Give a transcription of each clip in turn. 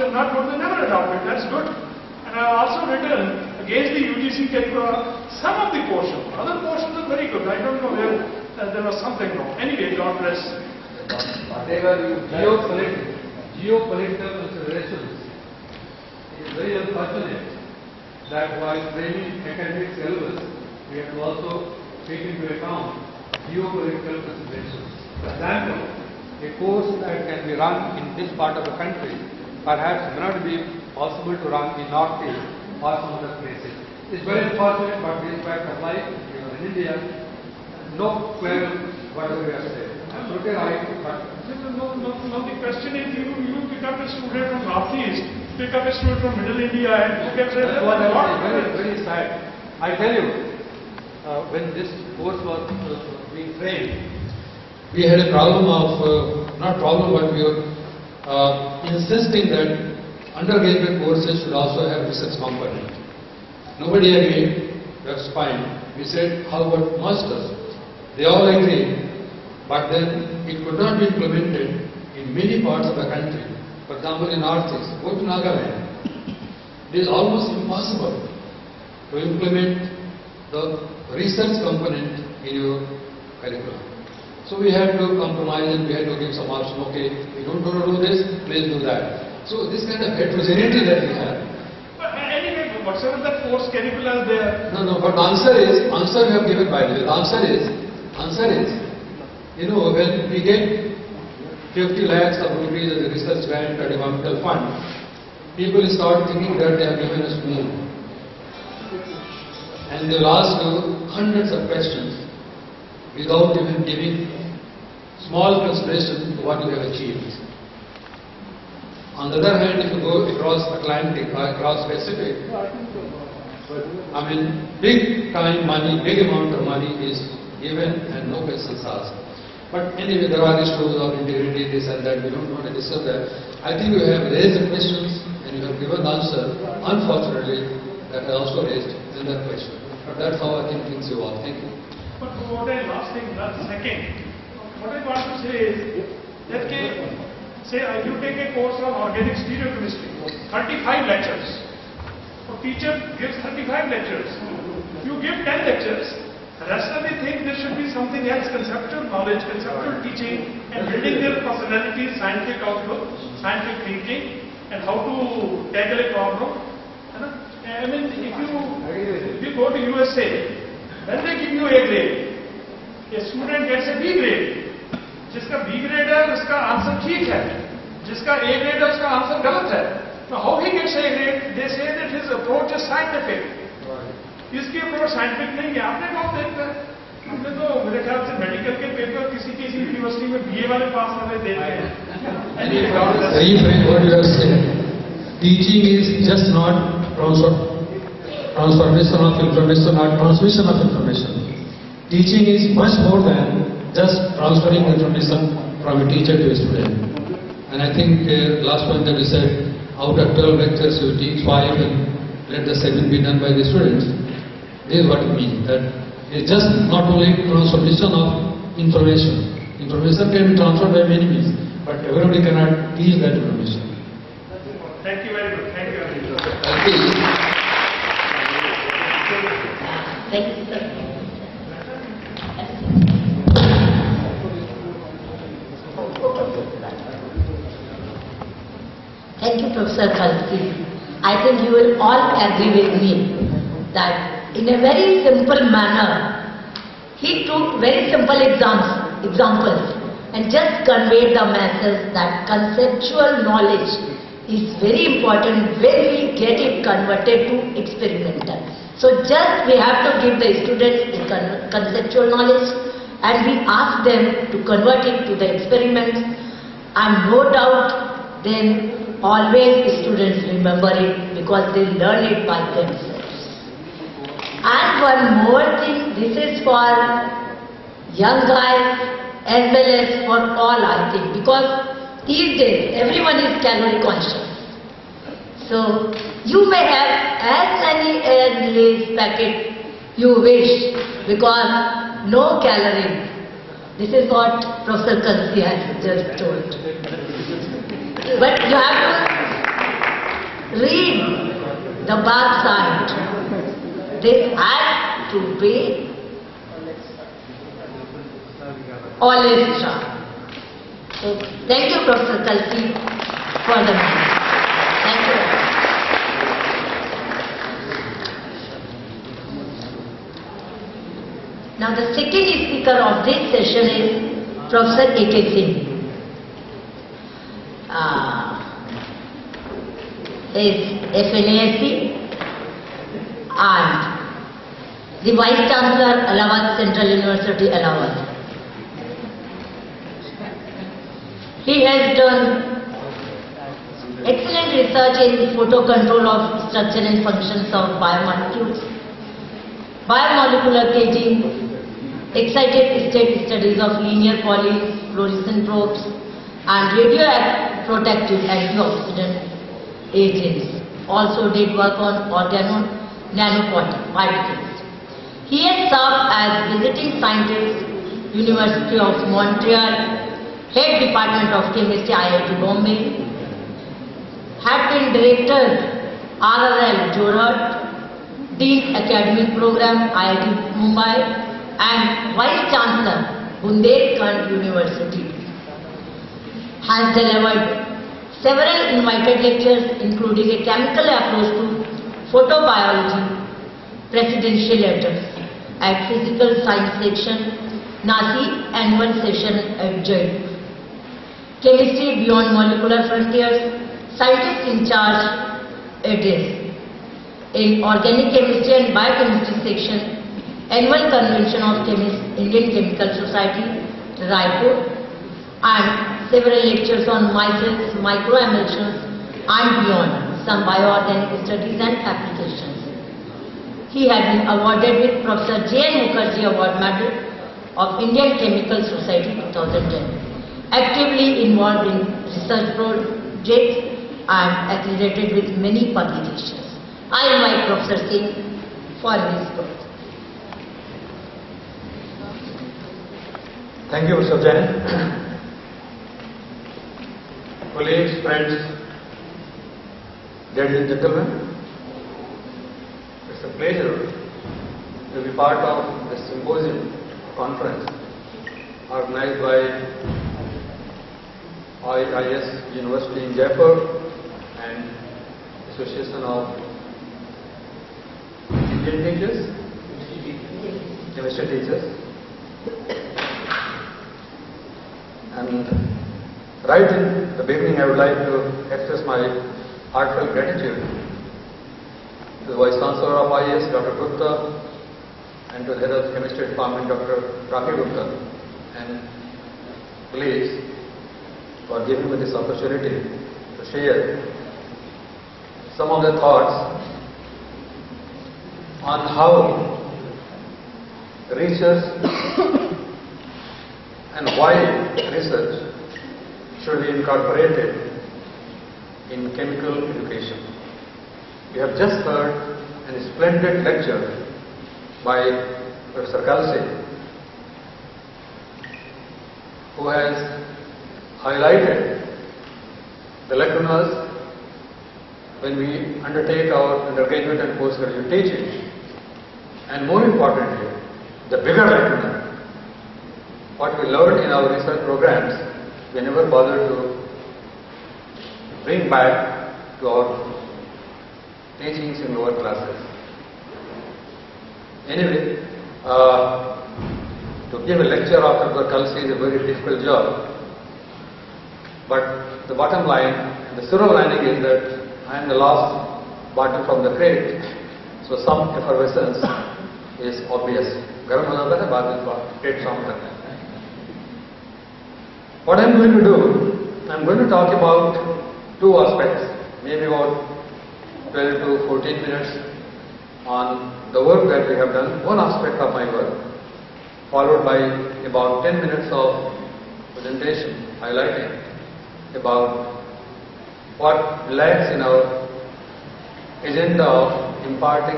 not good, they never adopt it. That's good. And I have also written against the UGC curricula some of the portions. Other portions are very good. I don't know where there was something wrong. Anyway, God bless. Whatever geopolitical considerations, it is very unfortunate that while framing academic syllabus, we have to also take into account geopolitical considerations. For example, a course that can be run in this part of the country perhaps may not be possible to run in Northeast or some other places. It's very unfortunate, but this fact of life, because in India, no quarrel whatever we have said. Absolutely right, but No, the question is you pick up a student from Northeast, pick up a student from Middle India and you can say that's what I was very, very sad. I tell you, when this course was being framed, we had a problem of, not problem, but we were insisting that undergraduate courses should also have research component. Nobody agreed, that's fine. We said, how about masters? They all agreed, but then it could not be implemented in many parts of the country. For example, in Northeast, go to Nagaland. It is almost impossible to implement the research component in your curriculum. So we had to compromise and we had to give some option, okay, you don't want to do this, please do that. So this kind of heterogeneity that we have. But anyway, whatever the course curricula there. No, but the answer we have given by the way. The answer is, you know, when we get 50 lakhs of rupees as a research grant or developmental fund, people start thinking that they have given us more. And they will ask you hundreds of questions without even giving small consideration to what you have achieved. On the other hand, if you go across Atlantic or across Pacific, I mean, big time money, big amount of money is given and no questions asked. But anyway, there are issues of integrity, this and that, we don't want to discuss that. I think you have raised the questions and you have given the answer, unfortunately, that I also raised in that question. But that's how I think things evolve. Thank you. But what I last thing, second, what I want to say is that say you take a course on organic stereochemistry, 35 lectures. A teacher gives 35 lectures. You give 10 lectures. The rest of the thing, there should be something else, conceptual knowledge, conceptual teaching, and building their personality, scientific outlook, scientific thinking, and how to tackle a problem. I mean, if you go to USA, when they give you A grade, a student gets a B grade. जिसका B grade है, उसका answer ठीक है. जिसका A grade है, उसका answer गलत है. Now, how he gets A grade? They say that his approach is scientific. इसकी अप्रोच साइंटिफिक नहीं है. आपने कौन देखता है? हमने तो मेरे ख्याल से मेडिकल के पेपर किसी यूनिवर्सिटी में BA वाले पास वाले देते हैं. What you have said, teaching is just not transformation of information or transmission of information. Teaching is much more than just transferring information from a teacher to a student. And I think last point that we said, out of 12 lectures you teach 5 and let the 7 be done by the students. This is what it means, that it's just not only transformation of information. Information can be transferred by many means, but everybody cannot teach that information. Thank you very much. Thank you very much. Thank you. Thank you, sir. Thank you, Professor Khalsi. I think you will all agree with me that in a very simple manner, he took very simple examples and just conveyed the message that conceptual knowledge is very important when we get it converted to experimental. So just we have to give the students the conceptual knowledge and we ask them to convert it to the experiments, and no doubt then always students remember it because they learn it by themselves. And one more thing, this is for young guys as well as for all, I think, because these days everyone is calorie conscious. So you may have as many as Lay's packet you wish because no calorie. This is what Professor Khalsi has just told. But you have to the backside. This had to be always sharp. So thank you, Professor Kalsi, for the message. Thank you. Now the second speaker of this session is Professor A.K. Singh. Is FNASC and the Vice Chancellor, Allahabad Central University, Allahabad. He has done excellent research in photo control of structure and functions of biomolecules, biomolecular caging, excited state studies of linear polyfluorescent probes, and radioprotective antioxidant agents. Also did work on nanoparticles. He has served as visiting scientist, University of Montreal, Head Department of Chemistry, IIT Bombay, had been Director, RRL Jorhat, Dean Academic Program, IIT Mumbai, and Vice Chancellor, Bundelkhand University. Has delivered several invited lectures, including a chemical approach to photobiology, presidential letters at Physical Science Section, NASI Annual Session at Jaipur. Chemistry Beyond Molecular Frontiers, Scientist in Charge address in Organic Chemistry and Biochemistry Section, Annual Convention of Indian Chemical Society, Raipur, and several lectures on micelles, microemulsions and beyond, some bioorganic studies and applications. He had been awarded with Professor J.N. Mukherjee Award Medal of Indian Chemical Society 2010. Actively involved in research projects and accredited with many publications. I invite Professor Singh for his talk. Thank you, Mr. Jain. Colleagues, friends, ladies and gentlemen, it's a pleasure to be part of this symposium conference organized by IIS University in Jaipur and Association of Indian Teachers, Chemistry Teachers. And right in the beginning, I would like to express my heartfelt gratitude to the Vice Chancellor of IIS, Dr. Gupta, and to the Head of the Chemistry Department, Dr. Rakhi Gupta, and colleagues for giving me this opportunity to share some of the thoughts on how research and why research should be incorporated in chemical education. We have just heard a splendid lecture by Professor Kalsi, who has highlighted the lacunas when we undertake our undergraduate and postgraduate teaching, and more importantly, the bigger lacuna, what we learned in our research programs, we never bothered to bring back to our teachings in lower classes. Anyway, to give a lecture after the Kalsi is a very difficult job. But the bottom line, the silver lining is that I am the last bottom from the crate, so some effervescence is obvious. Garam ho jata hai, baad mein crate sound karna hai. What I am going to do, I am going to talk about two aspects, maybe about 12 to 14 minutes on the work that we have done, one aspect of my work, followed by about 10 minutes of presentation highlighting about what lacks in our agenda of imparting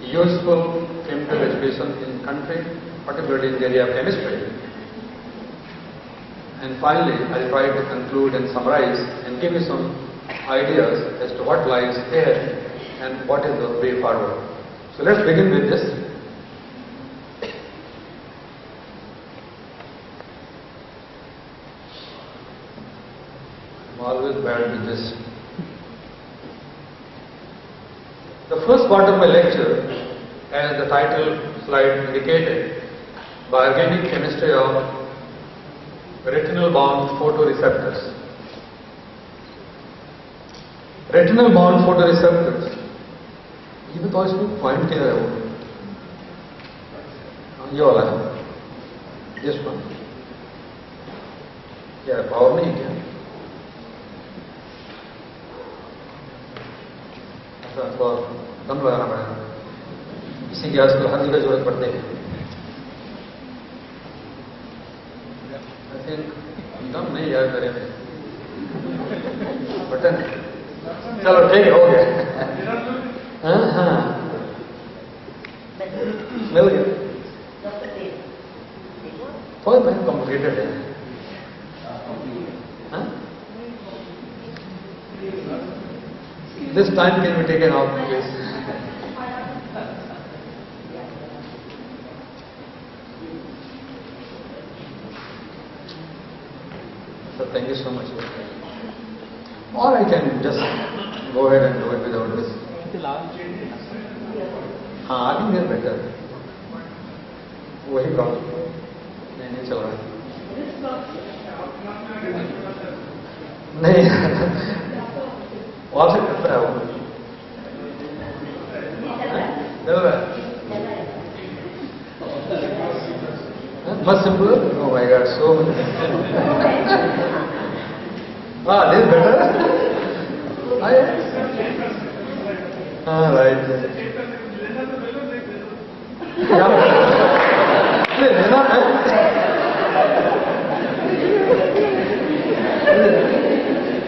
useful chemical education in country, particularly in the area of chemistry. And finally, I will try to conclude and summarize and give you some ideas as to what lies ahead and what is the way forward. So let's begin with this. I'm always bad with this. The first part of my lecture, as the title slide indicated, by organic chemistry of retinal bound photoreceptors. Retinal bound photoreceptors. ये बताओ इसमें point क्या है वो? ये वाला है, this one. क्या है, पावर नहीं क्या? अच्छा, तो दम लगाना पड़ेगा. इसी गैस को हर जगह जरूरत पड़ती है. I think दम नहीं यार मेरे में. बटन. चलो ठीक हो गया. हाँ मिल गया. बहुत कॉम्प्लिकेटेड है. This time can be taken off, please. So thank you so much. Or I can just go ahead and do it without this. हाँ, I think they're better. वही प्रॉब्लम नहीं चल रहा है. नहीं वहाँ से करता है वो. चल रहा है. Much simpler. Oh my God, so much. This is better. Right. लेना है.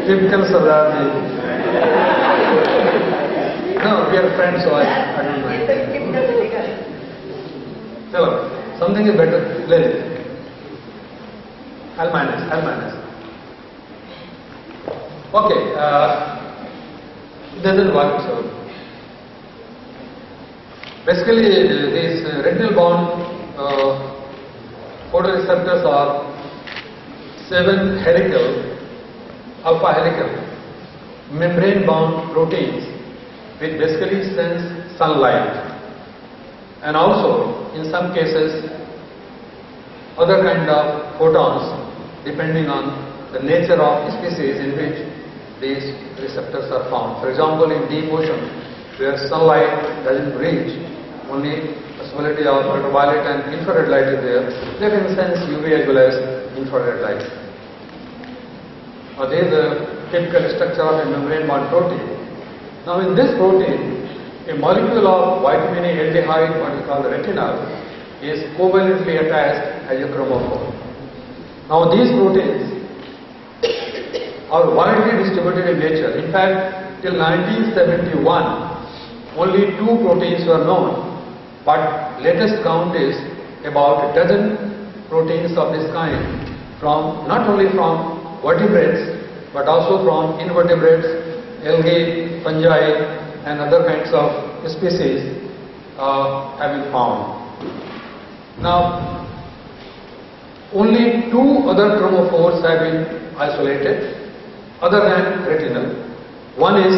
Typical Sardar ji. No, we are friends, so I don't mind. Chalo, something is better. Let it. I'll manage. Okay, it doesn't work, so. Basically, these retinal bound photoreceptors are 7 helical, alpha helical, membrane bound proteins which basically sense sunlight, and also in some cases other kind of photons depending on the nature of species in which these receptors are found. For example, in deep ocean where sunlight doesn't reach, only possibility of ultraviolet and infrared light is there, they can sense UV as well as infrared light. This is the typical structure of a membrane bound protein. Now in this protein, a molecule of vitamin A aldehyde, what we call the retinol, is covalently attached as a chromophore. Now these proteins are widely distributed in nature. In fact, till 1971, only 2 proteins were known, but latest count is about a dozen proteins of this kind, from not only from vertebrates but also from invertebrates, algae, fungi and other kinds of species have been found. Now, only 2 other chromophores have been isolated other than retinal. One is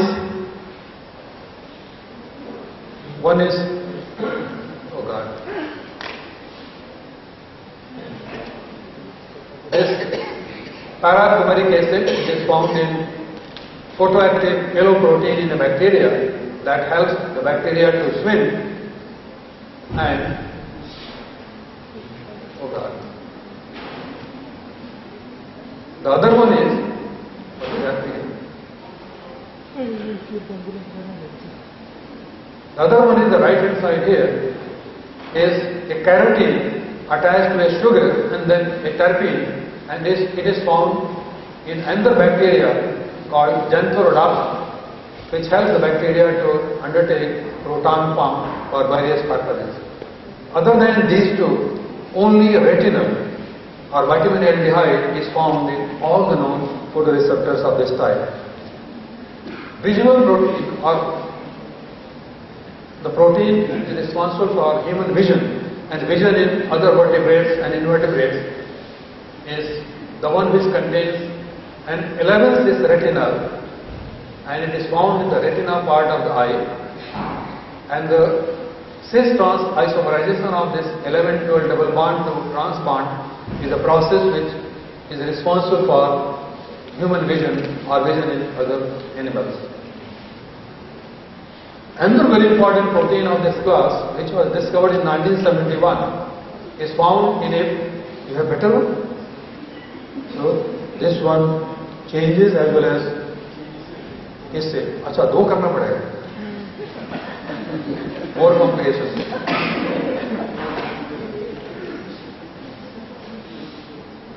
oh God, this para-fumaric acid, which is found in photoactive yellow protein in a bacteria that helps the bacteria to swim, and oh God, the other one is what is happening? The other one is the right hand side here, is a carotene attached to a sugar and then a terpene, and it is found in another bacteria called Xanthorrhodopsin, which helps the bacteria to undertake proton pump for various purposes. Other than these 2, only retinol or vitamin aldehyde is found in all the known photoreceptors of this type. visual protein, or the protein is responsible for human vision, and vision in other vertebrates and invertebrates, is the one which contains an 11th is retinal, and it is found in the retina part of the eye, and the cis-trans isomerization of this 11-12 double bond to trans bond is a process which is responsible for human vision or vision in other animals. Another very important protein of this class, which was discovered in 1971, is found in a, you have better one? So, this one changes as well as इससे अच्छा दो करना पड़ेगा more complications.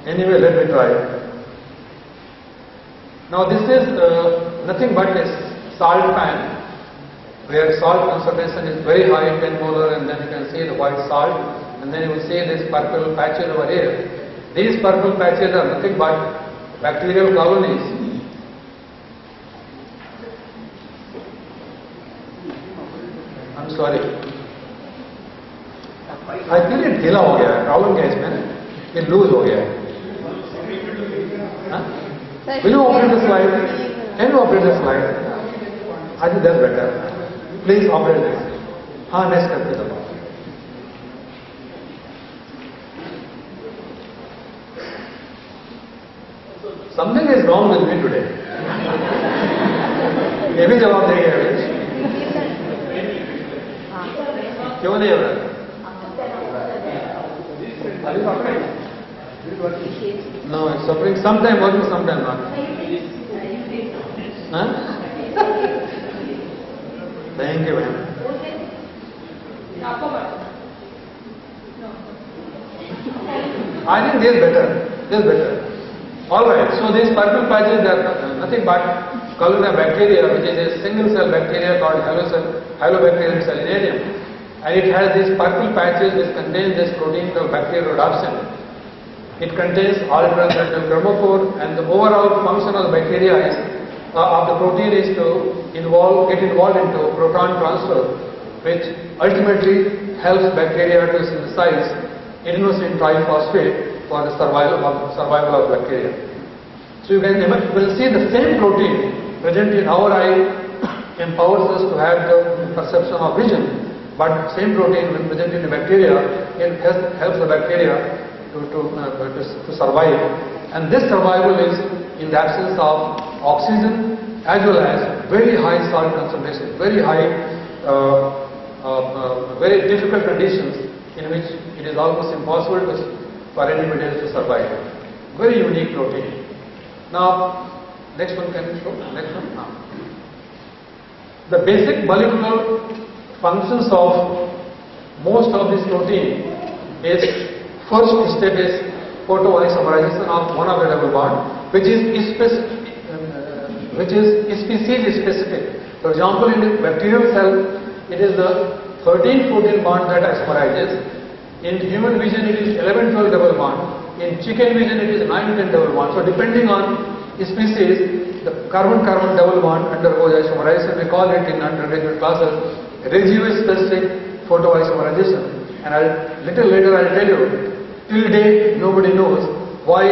Anyway, let me try. Now this is nothing but a salt pan, where salt concentration is very high, 10 molar, and then you can see the white salt, and then you will see these purple patches over here. These purple patches are nothing but bacterial colonies. I'm sorry. I feel it ढीला हो गया है. Problem क्या है इसमें? ये loose हो गया है. Will you operate the slide? Can you operate the slide? I think that's better. Please operate this. हाँ, next करते दो. Something is wrong with me today. ये भी जवाब देंगे अभी. क्यों नहीं हो रहा? No, it's suffering. Sometime working, sometime not. Huh? Thank you, ma'am. I think this is better. This is better. All right. So these purple patches, they are nothing but columnar bacteria, which is a single cell bacteria called Halobacterium salinarium, and it has these purple patches which contain this protein called bacteriorhodopsin. It contains all-transcendental chromophore, and the overall function of the bacteria is, of the protein is to get involved into proton transfer, which ultimately helps bacteria to synthesize inosine triphosphate for the survival of bacteria. So you will see the same protein present in our eye empowers us to have the perception of vision, but same protein when present in the bacteria, it helps the bacteria to survive, and this survival is in the absence of oxygen as well as very high salt concentration, very high, very difficult conditions in which it is almost impossible for any material to survive. Very unique protein. Now, next one can you show? Next one. Now, the basic molecular functions of most of this protein is, first step is photoisomerization of one of the double bond, which is species specific. For example, in the bacterial cell, it is the 13-14 bond that isomerizes. In human vision, it is 11-12 double bond. In chicken vision, it is 9-10 double bond. So, depending on species, the carbon-carbon double bond undergoes isomerization. We call it in undergraduate classes regio-specific photoisomerization. And little later, I will tell you. Till date, nobody knows why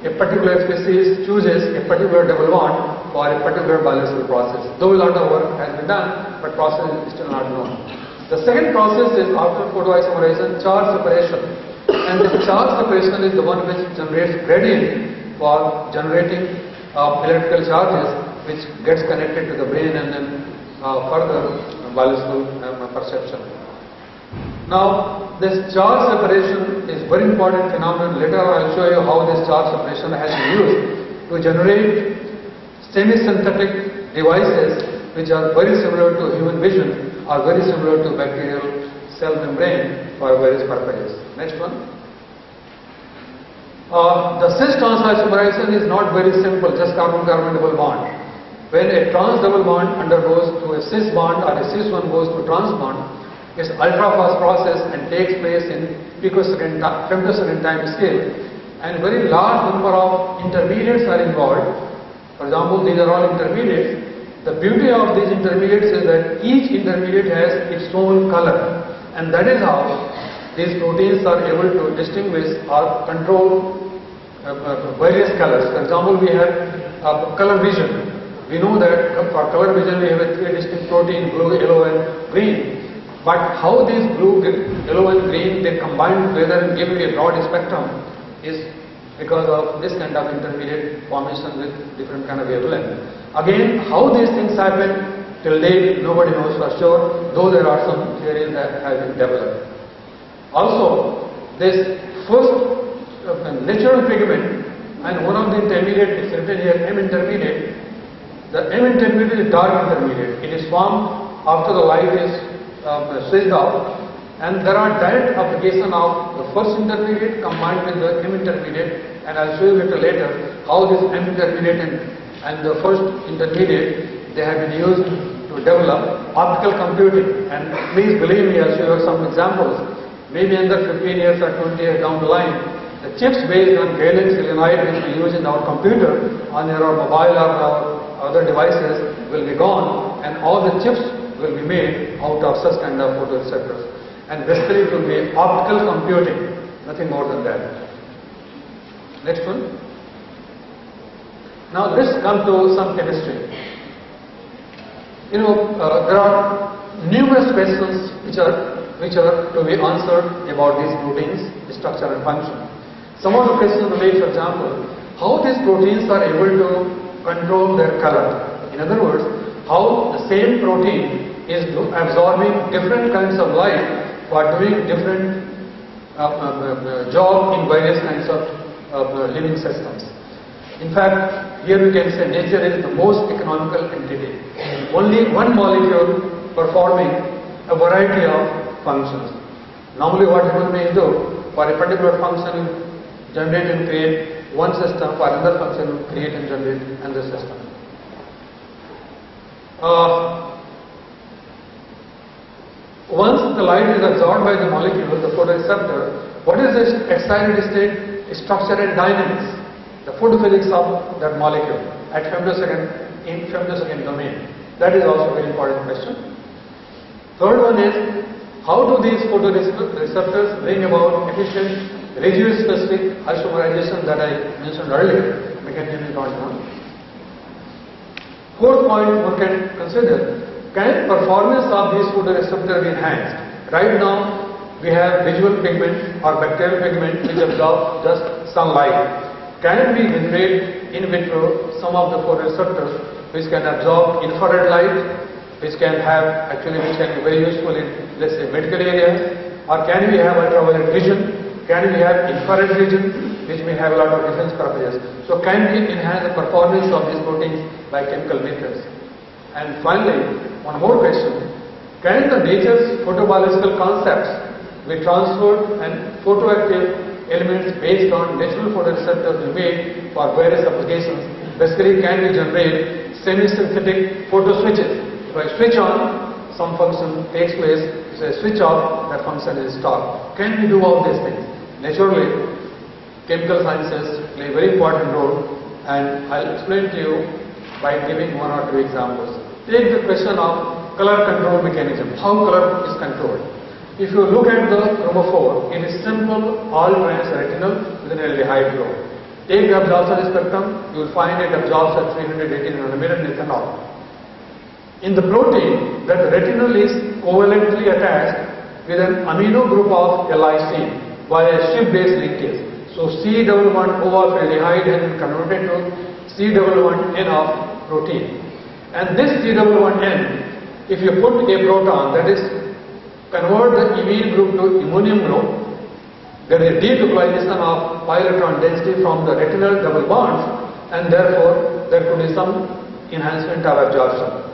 a particular species chooses a particular double bond for a particular biological process. Though a lot of work has been done, but process is still not known. The second process is after photoisomerization, charge separation. And this charge separation is the one which generates gradient for generating electrical charges, which gets connected to the brain and then further biological perception. Now, this charge separation is very important phenomenon. Later I will show you how this charge separation has been used to generate semi-synthetic devices which are very similar to human vision or very similar to bacterial cell membrane for various purposes. Next one. The cis-trans isomerization is not very simple, just carbon-carbon double bond. When a trans double bond undergoes to a cis bond or a cis one goes to trans bond, it's ultra-fast process and takes place in femtosecond time scale, and very large number of intermediates are involved. For example, these are all intermediates, The beauty of these intermediates is that each intermediate has its own color, and that is how these proteins are able to distinguish or control various colors. For example, we have color vision. We know that for color vision we have three distinct proteins, blue, yellow and green. But how these blue, yellow and green they combine together and give you a broad spectrum is because of this kind of intermediate formation with different kind of wavelength. Again, how these things happen till date nobody knows for sure, though there are some theories that have been developed. Also, this first natural pigment, and one of the intermediate is written here M intermediate. The M intermediate is dark intermediate. It is formed after the light is switched off, and there are direct application of the first intermediate combined with the M intermediate, and I'll show you a little later how this M intermediate and the first intermediate they have been used to develop optical computing. And please believe me, I'll show you some examples. Maybe another 15 years or 20 years down the line, the chips based on gallium selenide which we use in our computer, on our mobile or our other devices will be gone, and all the chips will be made out of such kind of photoreceptors. And basically it will be optical computing, nothing more than that. Next one. Now let's come to some chemistry. There are numerous questions which are to be answered about these proteins, structure and function. Some of the questions relate, for example, how these proteins are able to control their color. In other words, how the same protein is absorbing different kinds of light for doing different job in various kinds of living systems. In fact, here we can say nature is the most economical entity. Only one molecule performing a variety of functions. Normally what human beings do, for a particular function you generate and create one system, for another function you create and generate another system. Once the light is absorbed by the molecule, the photoreceptor, what is this excited state, structure and dynamics, the photophysics of that molecule at femtosecond domain? That is also a very important question. Third one is, how do these photoreceptors bring about efficient regio-specific isomerization that I mentioned earlier, mechanism is not known. Fourth point one can consider, can performance of these photoreceptors be enhanced? Right now we have visual pigment or bacterial pigment which absorb just sunlight. Can we generate in vitro some of the photoreceptors which can absorb infrared light, which can be very useful in, let's say, medical areas? Or can we have ultraviolet vision? Can we have infrared vision, which may have a lot of defense purposes? So can we enhance the performance of these proteins by chemical methods? And finally, one more question. Can the nature's photobiological concepts be transferred and photoactive elements based on natural photoreceptors be made for various applications? Basically, can we generate semi-synthetic photo switches? If I switch on, some function takes place. If I switch off, that function is stopped. Can we do all these things? Naturally, chemical sciences play a very important role, and I'll explain to you by giving one or two examples. Take the question of color control mechanism, how color is controlled. If you look at the chromophore, it is simple all-trans retinal with an aldehyde group. Take the absorption spectrum, you will find it absorbs at 318 nanometer in ethanol. In the protein, that retinal is covalently attached with an amino group of lysine via ship-based linkage. So C11O of aldehyde has been converted to C11N of protein. And this C11N, if you put a proton, that is, convert the imine group to ammonium group, there is deduplication of pi electron density from the retinal double bonds, and therefore there could be some enhancement of absorption.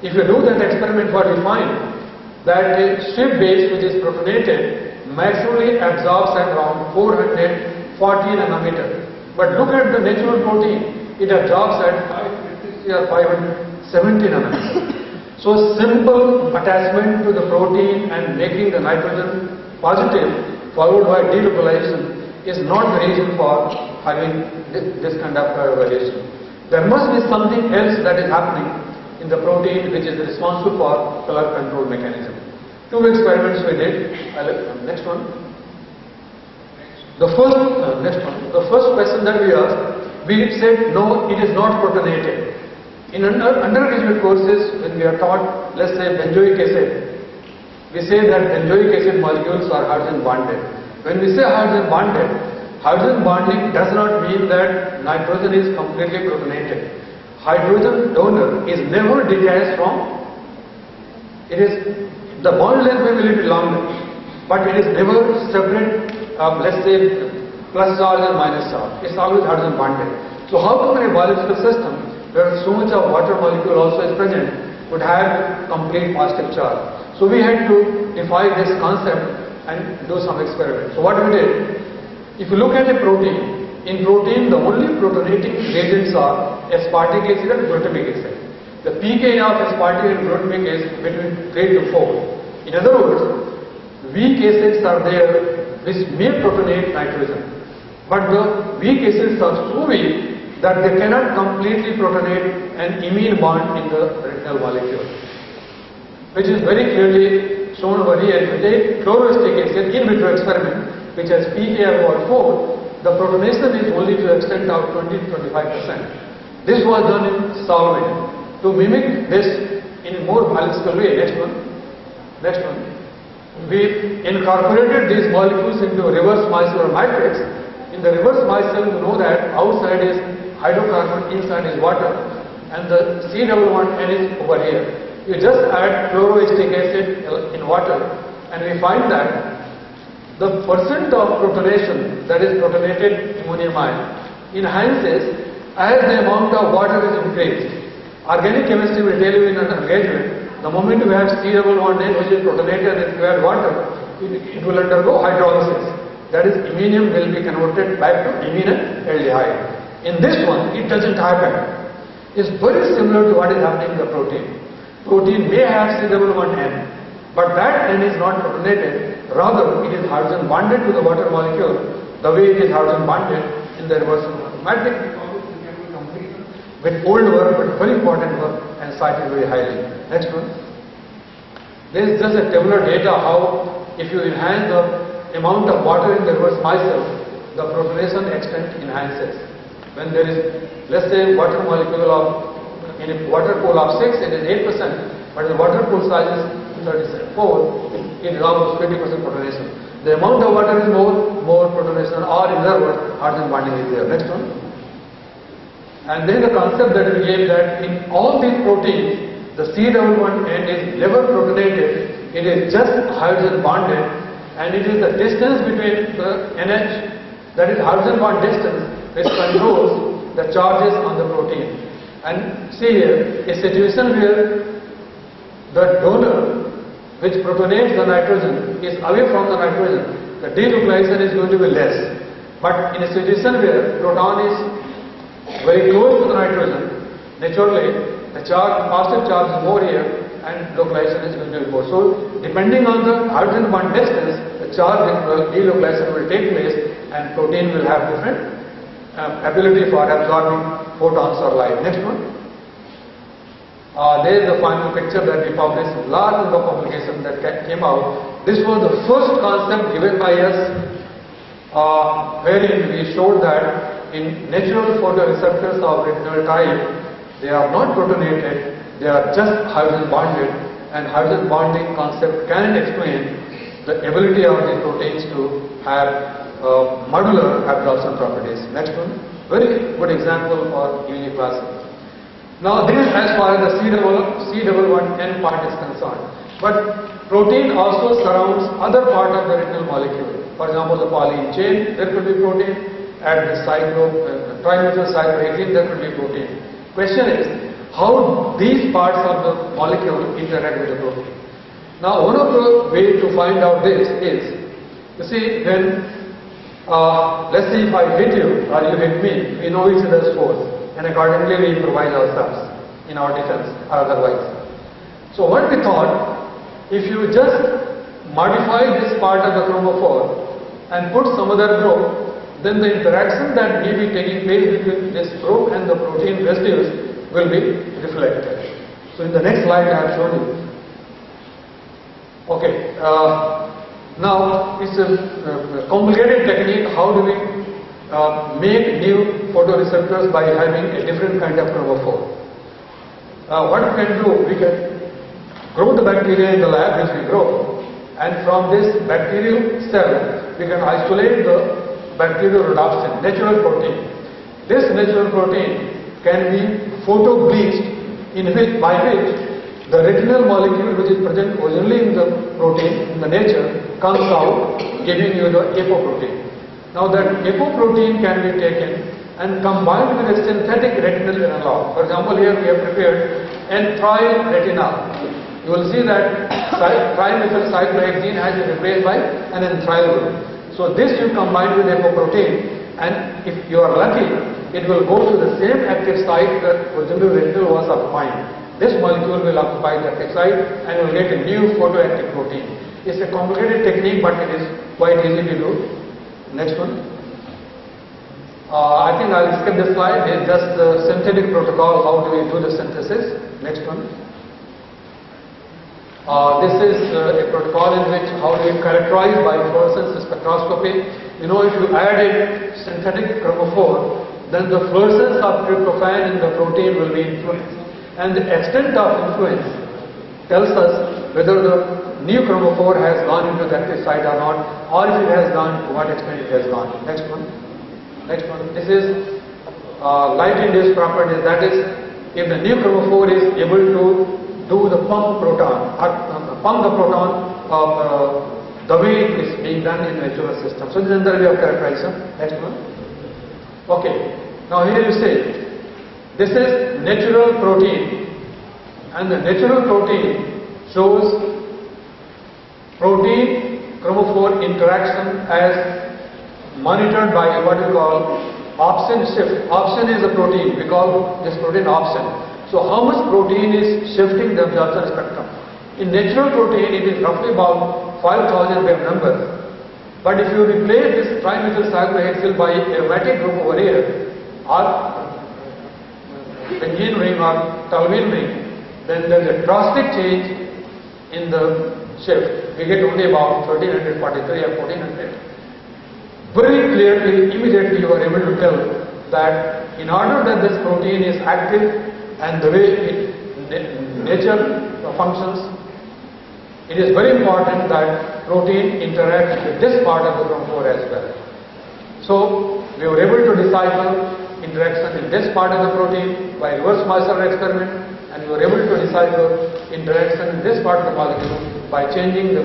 If you do that experiment, what you find that a ship base which is protonated maximally absorbs at around 440 nanometer. But look at the natural protein, it absorbs at 550 or 570 nanometer. So simple attachment to the protein and making the nitrogen positive followed by delocalization is not the reason for having this kind of variation. There must be something else that is happening in the protein which is responsible for color control mechanism. Two experiments we did. Next one. The first question that we asked, we said no, it is not protonated. In undergraduate courses, when we are taught, let's say benzoic acid, we say that benzoic acid molecules are hydrogen bonded. When we say hydrogen bonding does not mean that nitrogen is completely protonated. Hydrogen donor is never detached from, the bond length may be a little longer, but it is never separate, let's say plus charge and minus charge. It's always hydrogen bonded. So how come in a biological system where so much of water molecule also is present would have complete positive charge? So we had to define this concept and do some experiments. So what we did, if you look at a protein, in protein the only protonating reagents are aspartic acid and glutamic acid. The pK of aspartic and glutamic is between 3 to 4. In other words, weak acids are there which may protonate nitrogen. But the weak acids are so weak that they cannot completely protonate an imine bond in the retinal molecule, which is very clearly shown over here. If you take chloroacetic acid in vitro experiment, which has pK about 4, the protonation is only to the extent of 20 to 25%. This was done in solvent. To mimic this in a more biological way, next one, we incorporated these molecules into reverse micellar matrix. In the reverse micelle, you know that outside is hydrocarbon, inside is water, and the C11N is over here. You just add chloroacetic acid in water, and we find that the percent of protonation, that is protonated ammonium ion, enhances as the amount of water is increased. Organic chemistry will tell you in undergraduate, the moment you have C11N which is protonated and if you add water, it will undergo hydrolysis. That is, iminium will be converted back to imine and aldehyde. In this one, it doesn't happen. It's very similar to what is happening in the protein. Protein may have C11N, but that N is not protonated. Rather, it is hydrogen bonded to the water molecule the way it is hydrogen bonded in the reverse matrix. With old work, but very important work and cited very highly. Next one. There is just a tabular data how if you enhance the amount of water in the reverse micelle, the protonation extent enhances. When there is, let's say, water molecule of, in a water pool of 6, it is 8%, but the water pool size is 34, it is almost 20% protonation. The amount of water is more protonation, or in other words, hydrogen bonding is there. Next one. And then the concept that we gave that in all these proteins, the C11N is never protonated, it is just hydrogen bonded, and it is the distance between the NH, that is hydrogen bond distance, which controls the charges on the protein. And see here, a situation where the donor which protonates the nitrogen is away from the nitrogen, the denucleation is going to be less. But in a situation where proton is very close to the nitrogen, naturally the positive charge is more here and localization is going to be more. So depending on the hydrogen bond distance, the charge delocalization will take place and protein will have different ability for absorbing photons or light. Next one. There is the final picture that we published, large number of publications that came out. This was the first concept given by us wherein we showed that in natural photoreceptors of retinal type, they are not protonated, they are just hydrogen bonded, and hydrogen bonding concept can explain the ability of these proteins to have modular absorption properties. Next one, very good example for UV plasma. Now this is as far as the C11N part is concerned, but protein also surrounds other part of the retinal molecule. For example, the polyene chain, there could be protein. At the trimethyl cyclohexene, there could be protein. Question is, how these parts of the molecule interact with the protein. Now, one of the ways to find out this is, you see, when, let's say if I hit you or you hit me, we know each other's force, and accordingly we improvise ourselves in our defense or otherwise. So what we thought, if you just modify this part of the chromophore and put some other group, then the interaction that may be taking place between this probe and the protein residues will be reflected. So in the next slide I have shown you. Okay, now it's a complicated technique. How do we make new photoreceptors by having a different kind of chromophore? What we can do, we can grow the bacteria in the lab, which we grow, and from this bacterial cell we can isolate the bacterial rhodopsin, natural protein. This natural protein can be photo-bleached, by which the retinal molecule which is present originally in the protein, in the nature, comes out, giving you the apoprotein. Now that apoprotein can be taken and combined with a synthetic retinal analog. For example, here we have prepared enthryl retinal. You will see that trimethylcyclohexene has been replaced by an enthryl group. So this you combine with apoprotein, and if you are lucky, it will go to the same active site that original retinal was occupying. This molecule will occupy the active site and will get a new photoactive protein. It's a complicated technique, but it is quite easy to do. Next one. I think I'll skip this slide. It's just the synthetic protocol. How do we do the synthesis? Next one. This is a protocol in which how do we characterize by fluorescence spectroscopy. You know, if you add a synthetic chromophore, then the fluorescence of tryptophan in the protein will be influenced. And the extent of influence tells us whether the new chromophore has gone into the active site or not, or if it has gone, to what extent it has gone. Next one. Next one. This is light-induced properties. That is, if the new chromophore is able to do the pump the proton the way it is being done in natural system. So this is another way of characterization. Next one. Okay. Now here you say, this is natural protein, and the natural protein shows protein chromophore interaction as monitored by what we call opsin shift. Opsin is a protein. We call this protein opsin. So how much protein is shifting the absorption spectrum? In natural protein, it is roughly about 5,000 wave numbers. But if you replace this trimethylcyclohexyl by a aromatic group over here, or benzene ring or toluene ring, then there is a drastic change in the shift. We get only about 1343 or 1400. Very clearly, immediately you are able to tell that in order that this protein is active and the way nature functions, it is very important that protein interacts with this part of the chromophore as well. So we were able to decipher interaction in this part of the protein by reverse Moisseier experiment, and we were able to decipher interaction in this part of the molecule by changing the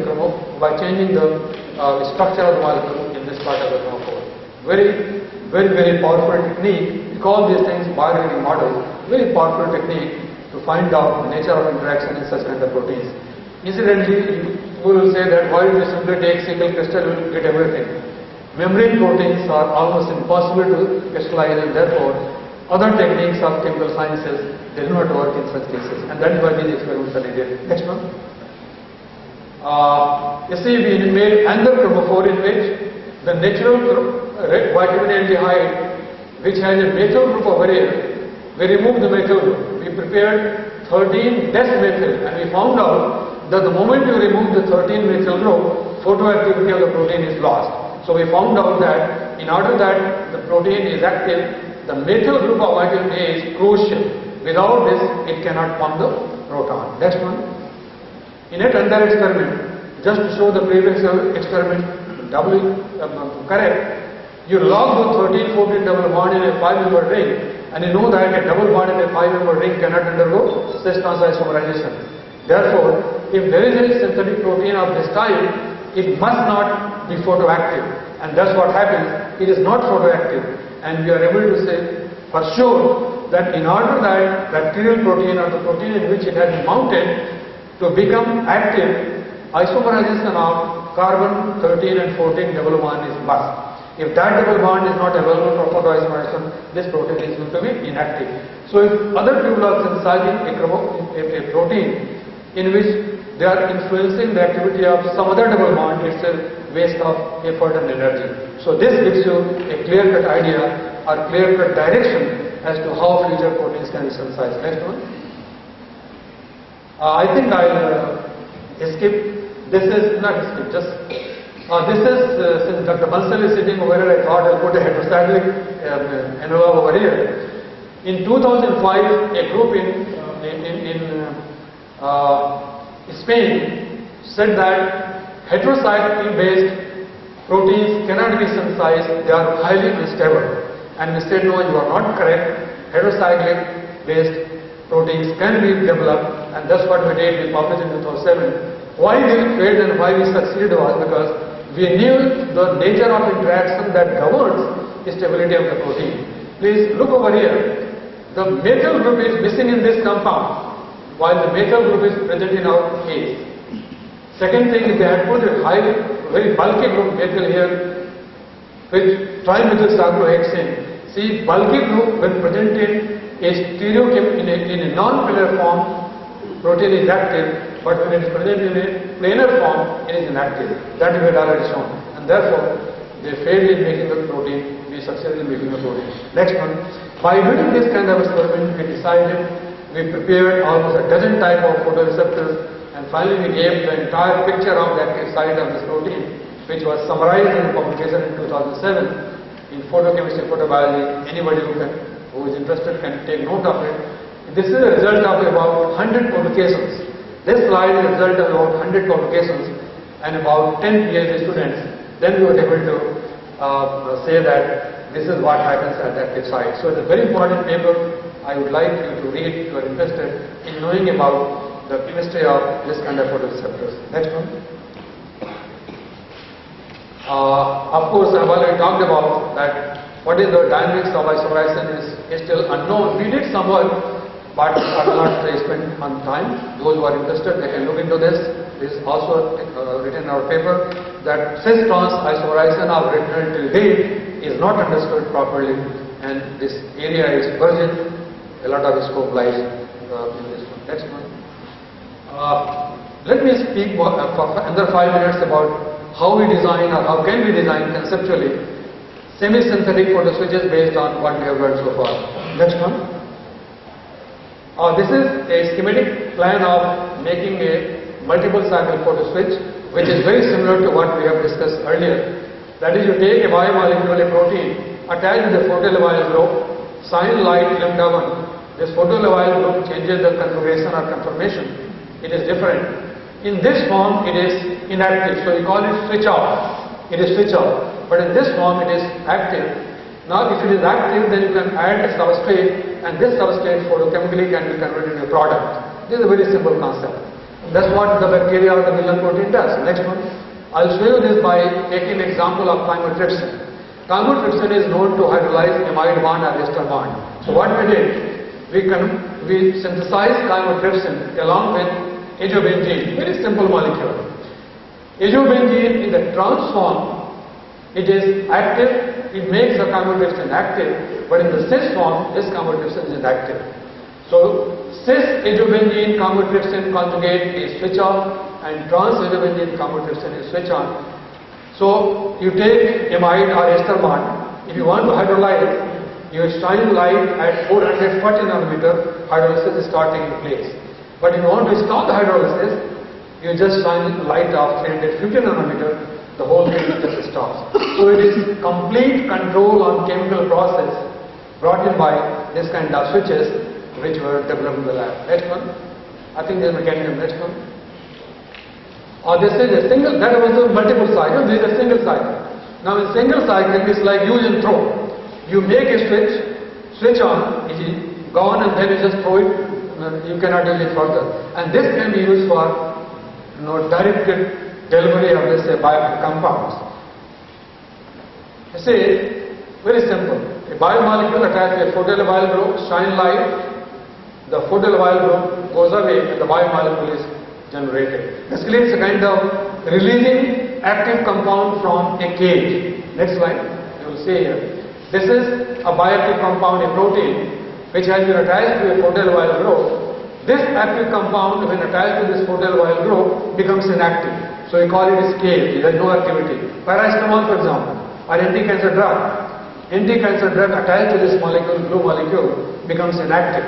structure of the molecule in this part of the chromophore. Very powerful technique. We call these things biogenetic models. Very powerful technique to find out the nature of interaction in such kind of proteins. Incidentally, you will say that why do you simply take single crystal, you will get everything. Membrane proteins are almost impossible to crystallize, and therefore other techniques of chemical sciences, they do not work in such cases, and that is why these experiments are needed. Next one. You see, we made another chromophore in which the natural vitamin aldehyde, which has a methyl group over here, we removed the methyl group. We prepared 13 des-methyl, and we found out that the moment you remove the 13 methyl group, photoactivity of the protein is lost. So we found out that in order that the protein is active, the methyl group of vitamin A is crucial. Without this, it cannot pump the proton. Next one. In another experiment, just to show the previous experiment correct, you log the 13-14 double bond in a 5-member ring, and you know that a double bond in a 5-member ring cannot undergo cis-trans isomerization. Therefore, if there is a synthetic protein of this type, it must not be photoactive, and that's what happens. It is not photoactive, and we are able to say for sure that in order that bacterial protein or the protein in which it has been mounted to become active, isomerization of carbon 13 and 14 double bond is must. If that double bond is not available for photoisomerization, this protein is going to be inactive. So if other people are synthesizing a protein in which they are influencing the activity of some other double bond, it's a waste of effort and energy. So this gives you a clear-cut idea or clear-cut direction as to how future proteins can be synthesized. Next one. I think I'll skip. This is not skip. Just this is since Dr. Bansal is sitting over here, I thought I'll put a heterocyclic analog over here. In 2005, a group in Spain said that heterocyclic-based proteins cannot be synthesized; they are highly unstable. And we said, no, you are not correct. Heterocyclic-based proteins can be developed, and that's what we did. We published in 2007. Why we failed and why we succeeded was because we knew the nature of interaction that governs the stability of the protein. Please look over here. The methyl group is missing in this compound, while the methyl group is present in our case. Second thing is they had put a very bulky group methyl here with trimethyl cyclohexane. See, bulky group when present in a stereochem in a non-polar form, protein is active, but when it is present in a planar form, it is inactive. That we had already shown. And therefore, they failed in making the protein, we succeeded in making the protein. Next one. By doing this kind of experiment, we decided, we prepared almost a dozen type of photoreceptors, and finally we gave the entire picture of the active site of this protein, which was summarized in a publication in 2007 in Photochemistry, Photobiology. Anybody who is interested can take note of it. This is a result of about 100 publications. This slide is a result of about 100 publications and about 10 PhD students. Then we were able to say that this is what happens at the active site. So it's a very important paper. I would like you to read if you are interested in knowing about the chemistry of this kind of photoreceptors. Next one. Of course, I've already talked about that what is the dynamics of isoprene is still unknown. We did some work, but I will not spend on time. Those who are interested, they can look into this. This is also written in our paper that cis-trans isoprene of retinal till date is not understood properly, and this area is virgin. A lot of scope lies in this one. Next one. Let me speak for another 5 minutes about how we design or how can we design conceptually semi-synthetic photoswitches based on what we have learned so far. Next one. This is a schematic plan of making a multiple cycle photoswitch, which is very similar to what we have discussed earlier. That is, you take a biomolecule, a protein, attach with a photolevyl group, shine light lambda 1. This photolevyl group changes the configuration or conformation. It is different. In this form, it is inactive, so we call it switch off. It is switch off. But in this form, it is active. Now, if it is active, then you can add a substrate, and this substrate photochemically can be converted into a product. This is a very simple concept. That's what the bacteria or the myelin protein does. Next one. I'll show you this by taking an example of chymotrypsin. Chymotrypsin is known to hydrolyze amide bond or ester bond. So what we did, we synthesized chymotrypsin along with azobenzene, very simple molecule. Azobenzene in the trans form, it is active, it makes the chymotrypsin active, but in the cis form, this chymotrypsin is active. So cis azobenzene chymotrypsin conjugate is switch off, and trans azobenzene chymotrypsin is switch on. So you take amide or ester bond. If you want to hydrolyze, you shine light at 440 nanometer, hydrolysis is starting in place. But if you want to stop the hydrolysis, you just shine light of 350 nanometer, the whole thing just stops. So it is complete control on chemical process brought in by this kind of switches which were developed in the lab. Next one. I think there's mechanism. Next one. This is a single, that was a multiple cycle, this is a single cycle. Now in single cycle, it's like use and throw. You make a switch on, it is gone, and then you just throw it, you cannot use it further. And this can be used for directed delivery of let's say bioactive compounds. You see, very simple. A biomolecule attached to a photolevyl group, shine light, the photolevyl group goes away and the biomolecule is generated. Basically, it's a kind of releasing active compound from a cage. Next slide, you will see here. This is a bioactive compound, a protein, which has been attached to a photolevyl group. This active compound, when attached to this photolevyl group, becomes inactive. So we call it escape. There is no activity. Paracetamol, for example, or anti-cancer drug. Anti-cancer drug attached to this molecule, blue molecule, becomes inactive.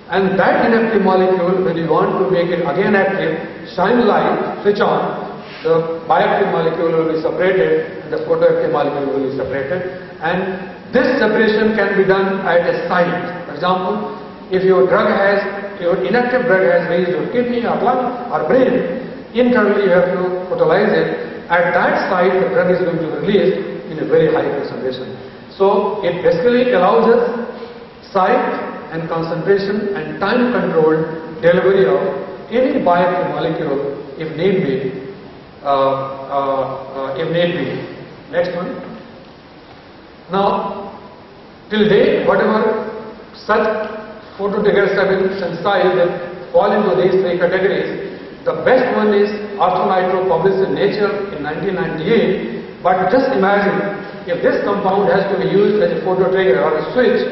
And that inactive molecule, when you want to make it again active, shine light, switch on, the bioactive molecule will be separated and the photoactive molecule will be separated. And this separation can be done at a site. For example, if your inactive drug has reached your kidney or lung or brain, internally you have to photolize it. At that site, the drug is going to be released in a very high concentration. So it basically allows us site and concentration and time controlled delivery of any bioactive molecule if need be. Next one. Now, till date, whatever such photodegraders have been synthesized that fall into these three categories. The best one is Arthronitro, published in Nature in 1998. But just imagine if this compound has to be used as a phototrigger or a switch,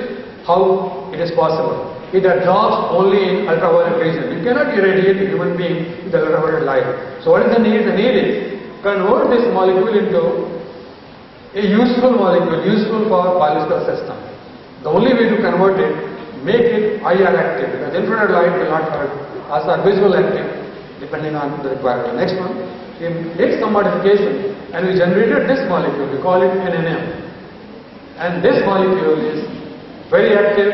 how it is possible. It absorbs only in ultraviolet region. You cannot irradiate a human being with ultraviolet light. So what is the need? The need is convert this molecule into a useful molecule, useful for biological system. The only way to convert it, make it IR active, because infrared light will not hurt us, or visual active, depending on the requirement. Next one, we make some modification and we generated this molecule, we call it NNM. And this molecule is very active,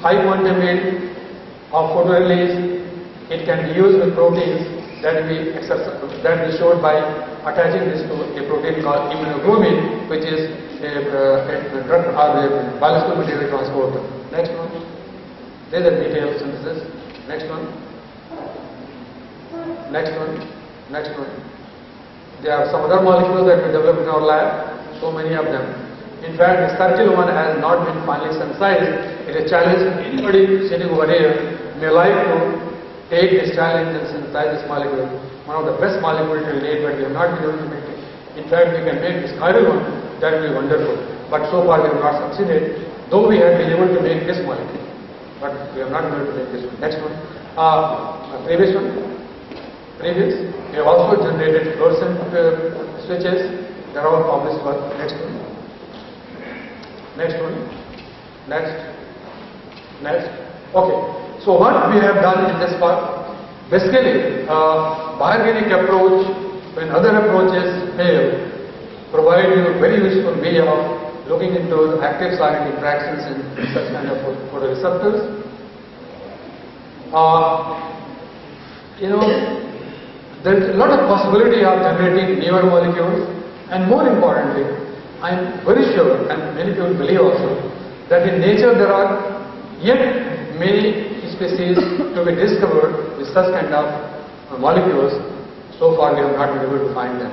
high quantum yield of photo release. It can be used with proteins that we showed by attaching this to a protein called immunoglobulin, which is a drug or a biological material transporter. Next one. There is a detailed synthesis. Next one. Next one. Next one. There are some other molecules that we developed in our lab, so many of them. In fact, the Sergil one has not been finally synthesized. It is a challenge. Anybody sitting over here may like to take this challenge and synthesize this molecule. One of the best molecules till date, but we have not been able to make it. In fact, we can make this chiral one, that will be wonderful. But so far we have not succeeded, though we have been able to make this molecule. But we have not been able to make this one. Next one. Previous one. Previous. We have also generated fluorescent switches. They are all published work. Next one. Next one. Next. Next. Okay. So what we have done in this part, basically bioorganic approach, when other approaches fail, provide you a very useful way of looking into the active site interactions in such kind of photoreceptors. There is a lot of possibility of generating newer molecules, and more importantly, I am very sure, and many people believe also, that in nature there are yet many species to be discovered with such kind of molecules. So far we have not been able to find them.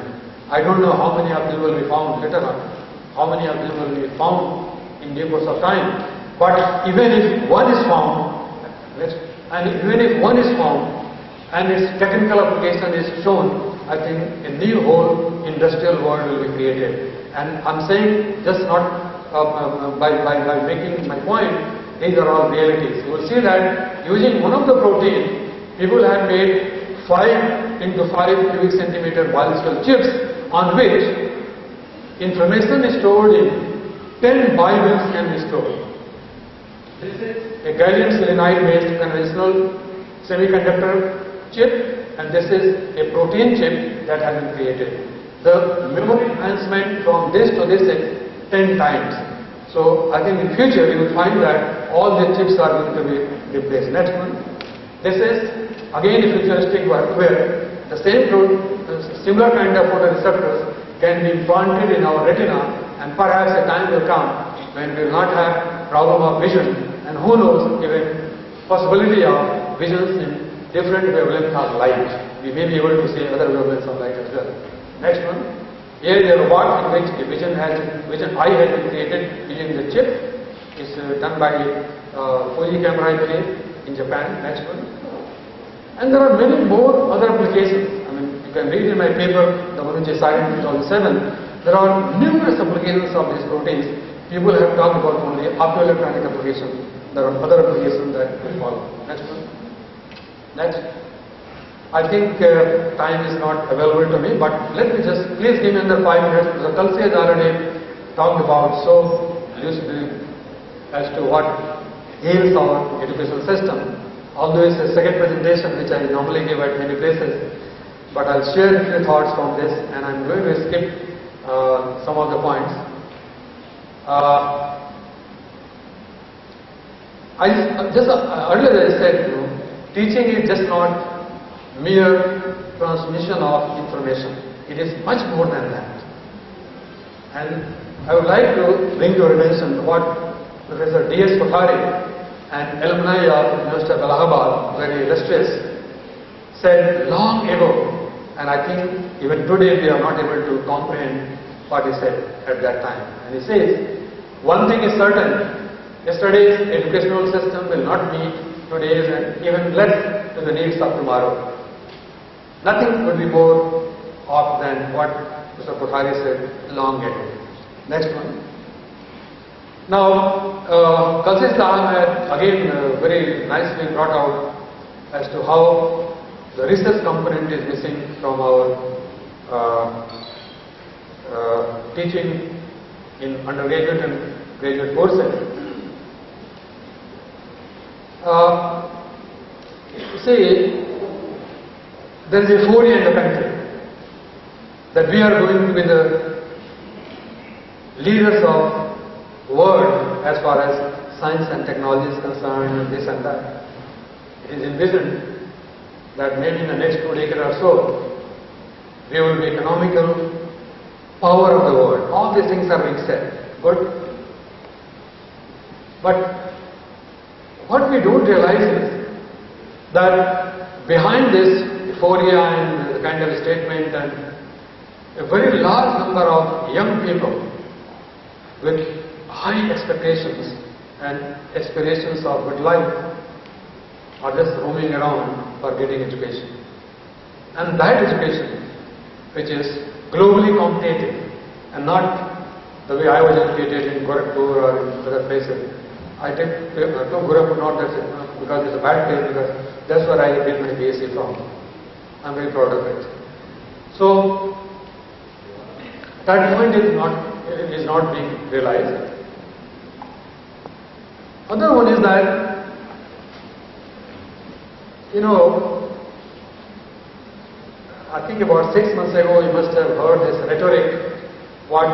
I don't know how many of them will be found later on, how many of them will be found in due course of time. But even if one is found, and its technical application is shown, I think a new whole industrial world will be created. And I'm saying just not by making my point, these are all realities. You will see that using one of the proteins, people have made 5 into 5 cubic centimeter biological chips on which information is stored in 10 bytes can be stored. This is a gallium selenide based conventional semiconductor chip, and this is a protein chip that has been created. The memory enhancement from this to this is 10 times. So I think in future you will find that all the chips are going to be replaced. Next one. This is again a futuristic work where the same similar kind of photoreceptors can be implanted in our retina, and perhaps a time will come when we will not have problem of vision, and who knows, even possibility of visions in different wavelengths of light. We may be able to see other wavelengths of light as well. Next one. Here is a robot in which the vision eye has been created using the chip. It's done by Fuji Camera, I believe, in Japan. Next one. And there are many more other applications. I mean, you can read in my paper, the one which is cited in 2007. There are numerous applications of these proteins. People have talked about only optoelectronic applications. There are other applications that will follow. Next one. Next. I think time is not available to me, but let me just, please give me another 5 minutes. The Kalsi has already talked about so loosely as to what heals our educational system. Although it's a second presentation which I normally give at many places, but I'll share a few thoughts from this, and I'm going to skip some of the points. Earlier I said, teaching is just not mere transmission of information. It is much more than that. And I would like to bring to your attention what Professor D.S. Kothari, an alumni of University of Allahabad, very illustrious, said long ago, and I think even today we are not able to comprehend what he said at that time. And he says, one thing is certain, yesterday's educational system will not meet today's and even less to the needs of tomorrow. Nothing could be more off than what Mr. Kothari said long ago. Next one. Now, Kalsi Saab had again very nicely brought out as to how the research component is missing from our teaching in undergraduate and graduate courses. See, there is a euphoria in the country that we are going to be the leaders of world as far as science and technology is concerned, and this and that. It is envisioned that maybe in the next 2 decades or so, we will be economical power of the world. All these things are being said. Good. But what we don't realize is that behind this euphoria and the kind of statement, and a very large number of young people with high expectations and aspirations of good life are just roaming around for getting education. And that education, which is globally competitive and not the way I was educated in Gorakhpur or in other places. I took Gorakhpur not because it's a bad place, because that's where I did my BSc from. I'm very proud of it. So that point is not being realized. Other one is that, I think about 6 months ago you must have heard this rhetoric, what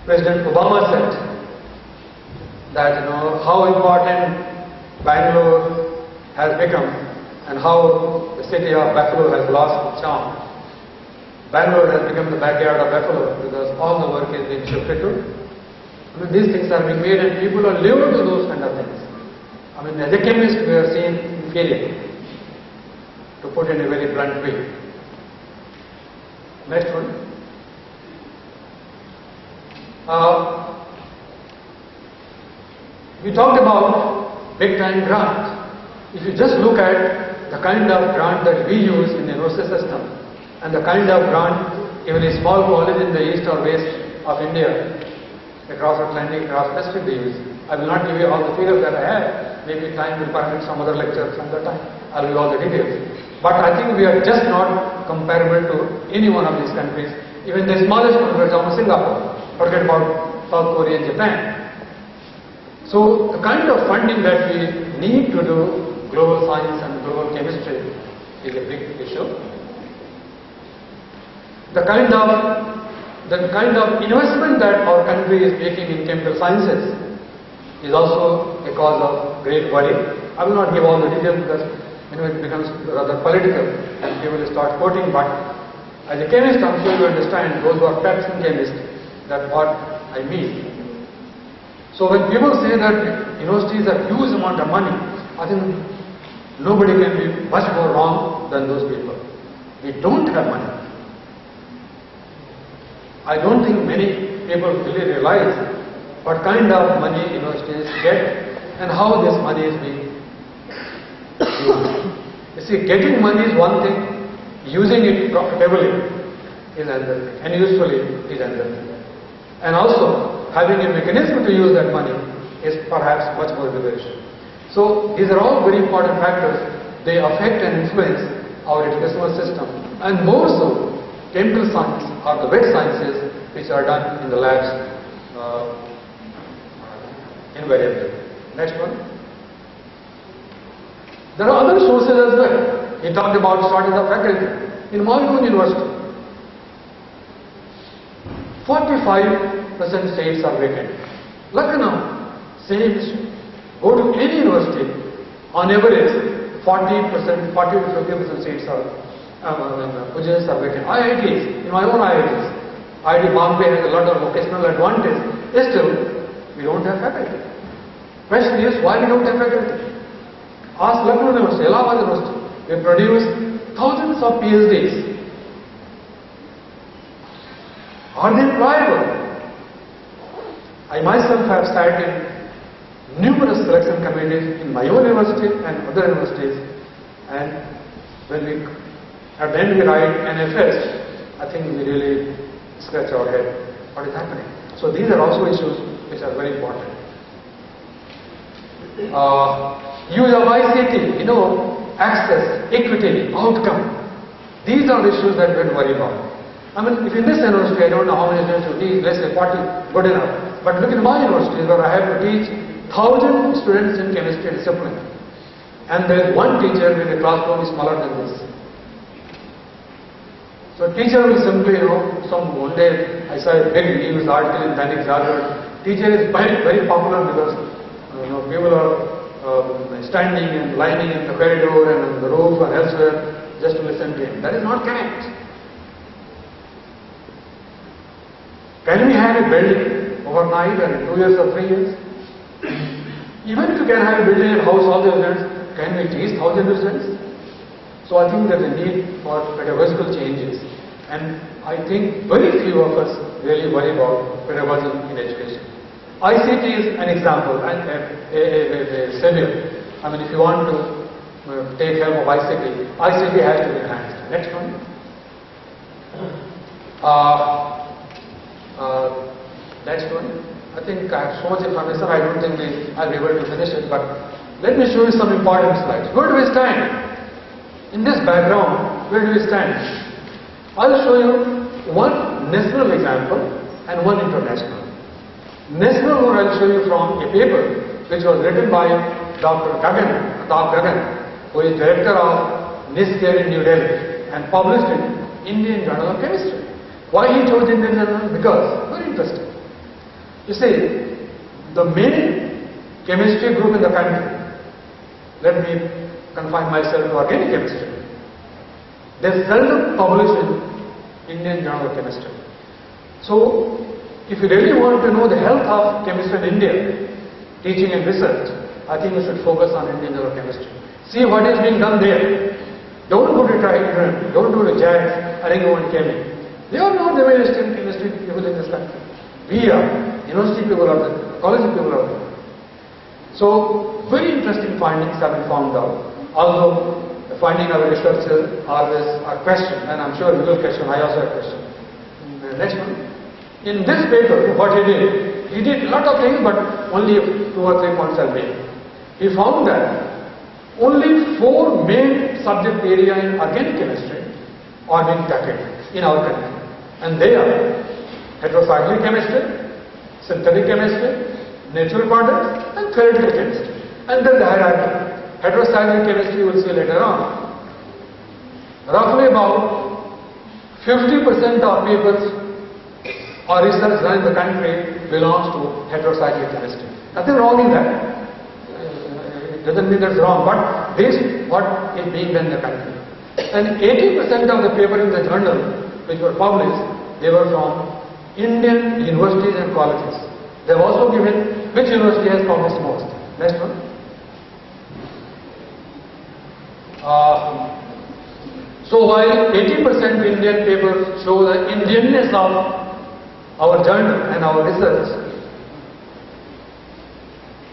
President Obama said, that how important Bangalore has become and how the city of Buffalo has lost its charm. Bangalore has become the backyard of Buffalo because all the work is being shifted to. These things are being made and people are lured to those kind of things. As a chemist we are seen inferior, to put in a very blunt way. Next one. We talked about big time grant. If you just look at the kind of grant that we use in the university system and the kind of grant even a small college in the east or west of India, across Atlantic, across Pacific they use. I will not give you all the figures that I have. Maybe time will permit some other lecture some other time. I will give all the details. But I think we are just not comparable to any one of these countries. Even the smallest one, for example, Singapore. Forget about South Korea and Japan. So the kind of funding that we need to do global science and global chemistry is a big issue. The kind of investment that our country is making in chemical sciences is also a cause of great worry. I will not give all the details because it becomes rather political and people will start quoting, but as a chemist I'm sure you understand, those who are practicing chemists, that what I mean. So when people say that universities have huge amount of money, I think nobody can be much more wrong than those people. We don't have money. I don't think many people really realize what kind of money universities get and how this money is being used. You see, getting money is one thing, using it profitably is another thing, and usefully is another thing. And also, having a mechanism to use that money is perhaps much more bigger issue. So, these are all very important factors. They affect and influence our educational system, and more so, chemical science or the wet sciences which are done in the labs invariably. Next one. There are other sources as well. He talked about starting the faculty. In Malkundi University, 45% seats are vacant. Lucknow, same issue. Go to any university, on average, 40 to 50% seats are positions are vacant. IITs, in my own IITs, IIT Bombay has a lot of vocational advantage. Still, we don't have faculty. Question is, why we don't have faculty? Ask Lucknow University, Allahabad University. We produce thousands of PhDs. Are they employable? I myself have sat in numerous selection committees in my own university and other universities, and when we at the end we write NFS, I think we really scratch our head. What is happening? So these are also issues which are very important. Use of ICT, access, equity, outcome. These are the issues that we worry about. I mean, if in this university, I don't know how many students to teach, let's say 40, good enough. But look at my university where I have to teach 1,000 students in chemistry discipline. And there is one teacher with a classroom smaller than this. So teacher will simply, one day I saw a big news article in Dainik Jagar. Teacher is very popular because, people are standing and lining in the corridor and on the roof and elsewhere just to listen to him. That is not correct. Can we have a building overnight or in 2 years or 3 years? Even if you can have a building and house all the students, can we teach 1,000 students? So I think there is a need for pedagogical changes, and I think very few of us really worry about pedagogy in education. ICT is an example and a savior. I mean, if you want to take help of ICT, ICT has to be enhanced. Next one. Next one. I think I have so much information, I don't think I'll be able to finish it, but let me show you some important slides. Where do we stand? In this background, where do we stand? I'll show you one national example and one international. National one I'll show you from a paper which was written by Dr. Gagan, who is director of NISCARE in New Delhi and published in Indian Journal of Chemistry. Why he chose Indian Journal? Because, very interesting. You see, the main chemistry group in the country, let me confine myself to organic chemistry, they seldom publish in Indian Journal of Chemistry. So, if you really want to know the health of chemistry in India, teaching and research, I think you should focus on Indian Journal of Chemistry. See what is being done there. Don't go to Trident, don't go to JAX, Aringo and Chemi. They are not the very esteemed chemistry people in this country. We are, university people are there, college people are there. So, very interesting findings have been found out. Although, the finding of a researcher always are questioned, and I'm sure you will question, I also have question. Next one. In this paper, what he did a lot of things, but only 2 or 3 points I'll make. He found that only 4 main subject areas in organic chemistry are being tackled in our country. And they are heterocyclic chemistry, synthetic chemistry, natural products, and theoretical chemistry. And then the hierarchy. Heterocyclic chemistry we'll see later on. Roughly about 50% of papers or research done in the country belongs to heterocyclic chemistry. Nothing wrong in that. It doesn't mean that's wrong, but this is what is being done in the country. And 80% of the papers in the journal which were published, they were from Indian universities and colleges. They have also given which university has published most. Next one. So while 80% Indian papers show the Indianness of our journal and our research,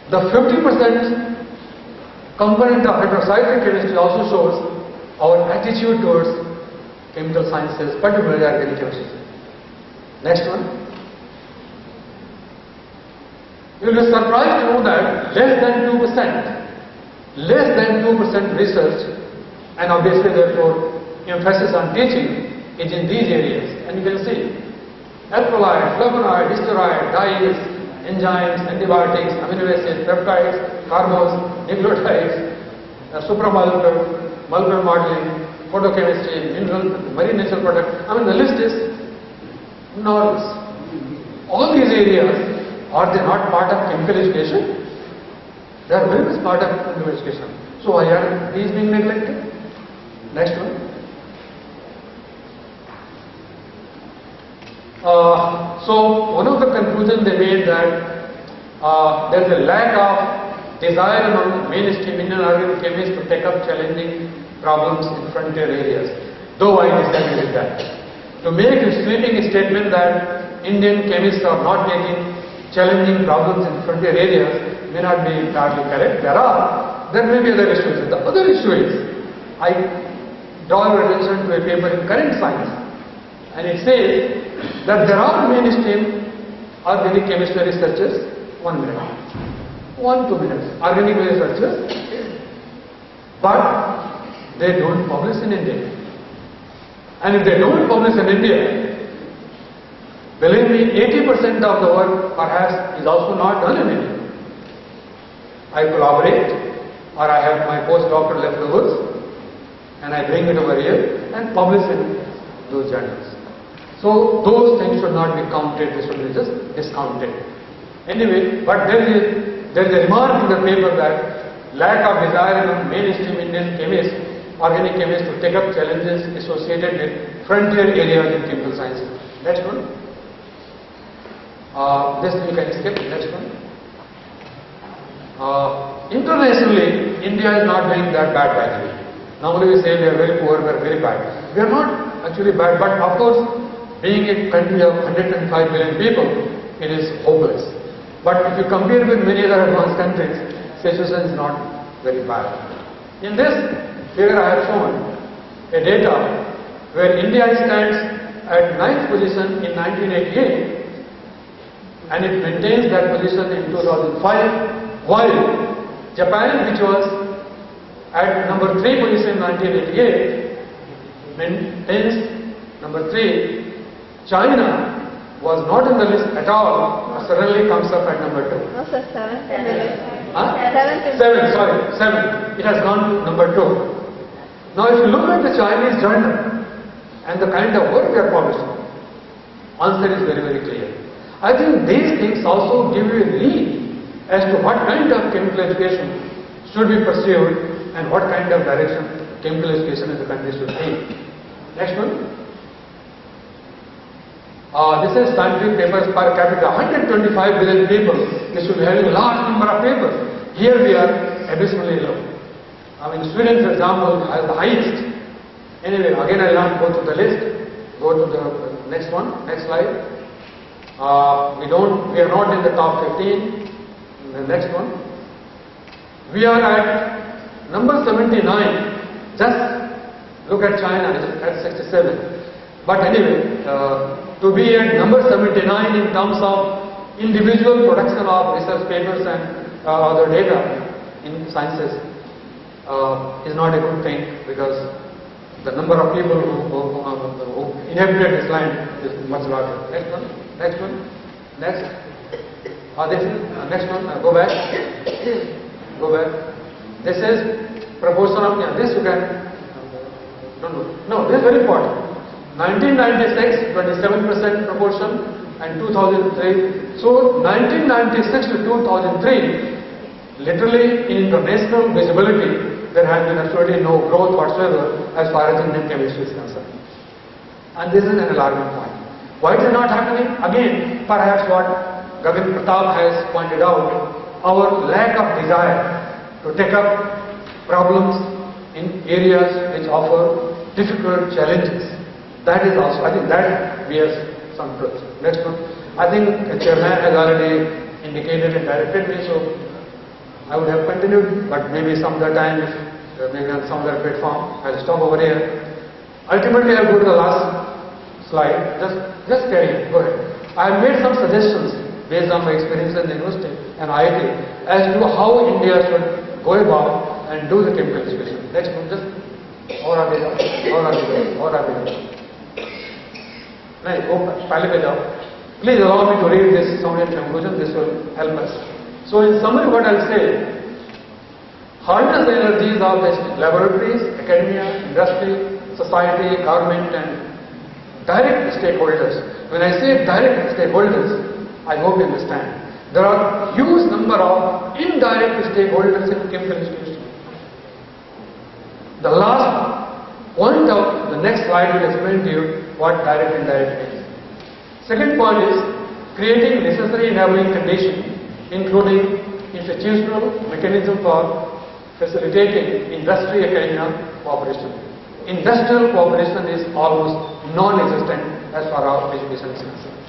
the 50% component of heterocyclic chemistry also shows our attitude towards chemical sciences, particularly organic chemistry. Next one. You will be surprised to know that less than 2% research, and obviously therefore emphasis on teaching is in these areas. And you can see alkaloid, flavonoid, steroid, dyes, enzymes, antibiotics, amino acids, peptides, carbons, nucleotides, supramolecular, molecular modeling, photochemistry, mineral, marine natural product. I mean, the list is enormous. All these areas, are they not part of chemical education? They are very much part of chemical education. So why are these being neglected? Next one. So one of the conclusions they made that there is a lack of desire among mainstream Indian organic chemists to take up challenging problems in frontier areas. Though I disagree with that. To make a sweeping statement that Indian chemists are not taking challenging problems in frontier areas may not be entirely correct. There may be other issues. The other issue is, I draw your attention to a paper in Current Science, and it says that there are mainstream organic chemistry researchers, 1 minute, 2 minutes, organic researchers, but they don't publish in India. And if they don't publish in India, believe me, 80% of the work perhaps is also not done in India. I collaborate, or I have my postdoctoral leftovers, and I bring it over here and publish in those journals. So those things should not be counted, they should be just discounted. Anyway, but there is a remark in the paper that lack of desire among mainstream Indian chemists, organic chemists to take up challenges associated with frontier areas in chemical sciences. Next one. This you can skip. Next one. Internationally, India is not doing that bad, by the way. Normally we say we are very poor, we are very bad. We are not actually bad, but of course, being a country of 105 million people, it is hopeless. But if you compare with many other advanced countries, situation is not very bad. In this figure I have shown a data where India stands at 9th position in 1988 and it maintains that position in 2005, while Japan, which was at number 3 position in 1988, maintains number 3. China was not in the list at all, suddenly comes up at number 2. No, sir, 7th. Huh? 7th. 7. It has gone to number 2. Now if you look at the Chinese journal and the kind of work they are publishing, answer is very, very clear. I think these things also give you a lead as to what kind of chemical education should be pursued and what kind of direction chemical education in the country should take. Next one. This is scientific papers per capita. 125 billion people, they should be having a large number of papers. Here we are abysmally low. I mean, Sweden, for example, has the highest. Anyway, again I will not go to the list. Go to the next one, next slide. We are not in the top 15. The next one. We are at number 79. Just look at China, it's at 67. But anyway, to be at number 79 in terms of individual production of research papers and other data in sciences is not a good thing, because the number of people who inhabited this land is much larger. Next one. Next one. Next. Next one. Go back. Go back. This is proportion of this you can. No. This is very important. 1996, 27% proportion, and 2003. So 1996 to 2003, literally in international visibility, there has been absolutely no growth whatsoever as far as Indian chemistry is concerned. And this is an alarming point. Why it is not happening? Again, perhaps what Gagan Pratap has pointed out, our lack of desire to take up problems in areas which offer difficult challenges. That is also, I think that bears some truth. Next one. I think the chairman has already indicated and directed me, so I would have continued, but maybe some other time, maybe on some other platform, I'll stop over here. Ultimately, I'll go to the last slide. Just carry it. Go ahead. I have made some suggestions based on my experience in the university and IIT as to how India should go about and do the chemical education. Next one, just और आगे जाओ. नहीं, वो पहले पे जाओ. Please allow me to read this summary and conclusion. This will help us. So in summary, what I'll say, harness the energies of the laboratories, academia, industry, society, government and direct stakeholders. When I say direct stakeholders, I hope you understand. There are huge number of indirect stakeholders in chemical institution. The last point of the next slide will explain to you what direct and indirect is. Second point is creating necessary enabling conditions, including institutional mechanism for facilitating industry-academia cooperation. Industrial cooperation is almost non-existent as far as education is concerned.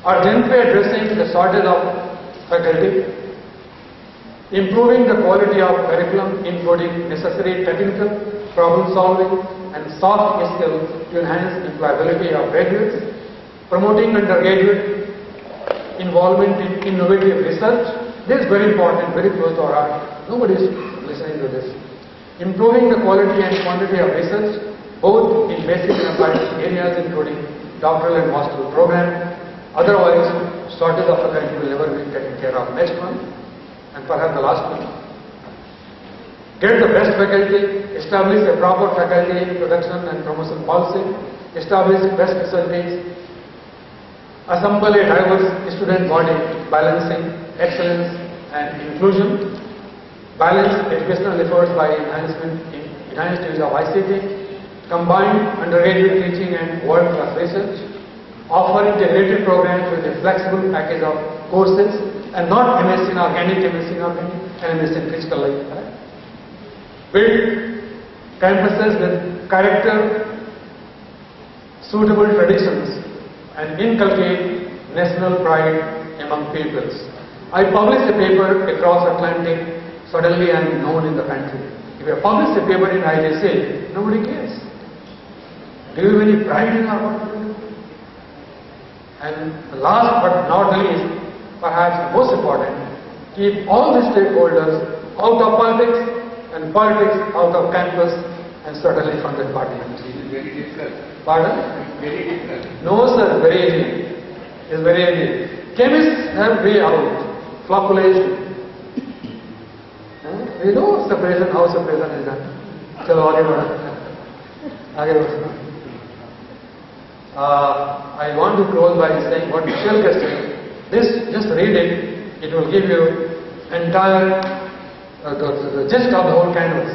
Urgently addressing the shortage of faculty, improving the quality of curriculum, including necessary technical problem solving and soft skills to enhance employability of graduates, promoting undergraduate involvement in innovative research. This is very important, very close to our heart. Nobody is listening to this. Improving the quality and quantity of research, both in basic and applied areas, including doctoral and master's program. Otherwise, shortage of faculty will never be taken care of. Next one, and perhaps the last one. Get the best faculty, establish a proper faculty production and promotion policy, establish best facilities, assemble a diverse student body, balancing excellence and inclusion, balance educational efforts by enhanced use of ICT, combine undergraduate teaching and world-class research, offer integrated programs with a flexible package of courses and not MSc in organic, MSc in organic and MSc in physical life. Right? Build campuses with character, suitable traditions and inculcate national pride among peoples. I published a paper across Atlantic, suddenly I am known in the country. If I publish a paper in IJC, nobody cares. Do you have any pride in our work? And last but not least, perhaps most important, keep all the stakeholders out of politics and politics out of campus and certainly from the party. This is very difficult. Pardon? Very difficult. No sir, very easy. It's very easy. Chemists have way out. Flocculation. You know separation, how separation is done. Chalo, aage बढ़ो. आगे बढ़ो. I want to close by saying what Michelle said. This, just read it. It will give you entire the gist of the whole canvas.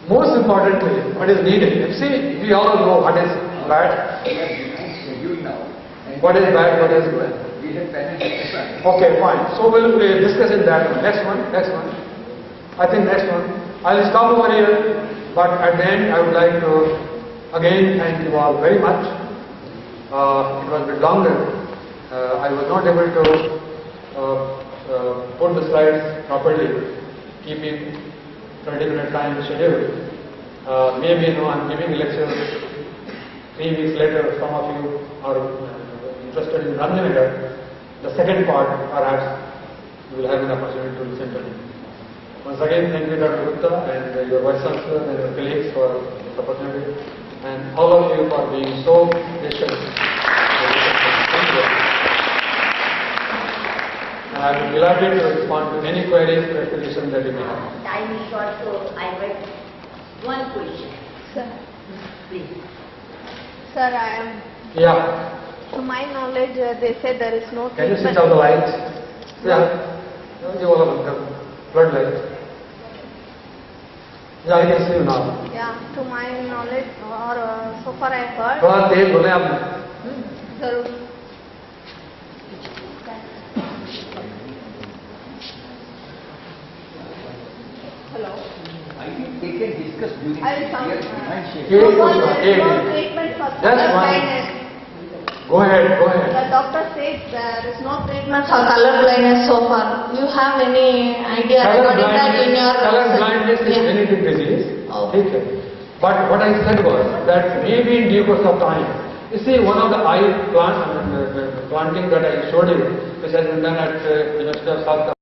Most importantly, what is needed. You see, we all know what is bad. We have behind schedule now. And What is bad, what is good. we have panel discussion. Okay, fine. So we'll discuss in that one. Next one, next one. I think next one. I'll stop over here, but at the end I would like to again thank you all very much. It was a bit longer. I was not able to put the slides properly, keeping 30-minute time schedule. Maybe I'm giving a lecture 3 weeks later. Some of you are interested in Randhanagar. The second part, perhaps you will have an opportunity to listen to me. Once again, thank you, Dr. Gupta, and your Vice Chancellor and your colleagues for this opportunity, and all of you for being so patient. Thank you. And I will be delighted to respond to any queries, clarifications that you may have. Time is short, so I have one question. Sir, Please. sir, I am. Yeah. To my knowledge, they say there is no Can you switch treatment. off the lights? Yeah. You all have the floodlights. Yeah, I can see you now. Yeah, to my knowledge, or so far I heard. थोड़ा तेज बोले आपने. जरूर. Hello. I think they can discuss during I will come. here behind schedule. Yeah. So far there is no Yeah. treatment for That's color one. blindness. Go ahead, go ahead. The doctor says there is no treatment for color blindness so far. You have any idea regarding that in your Color blindness is Yeah. genetic disease. Oh. Okay. But what I said was that maybe in due course of time. You see, one of the eye planting that I showed you, which has been done at University of South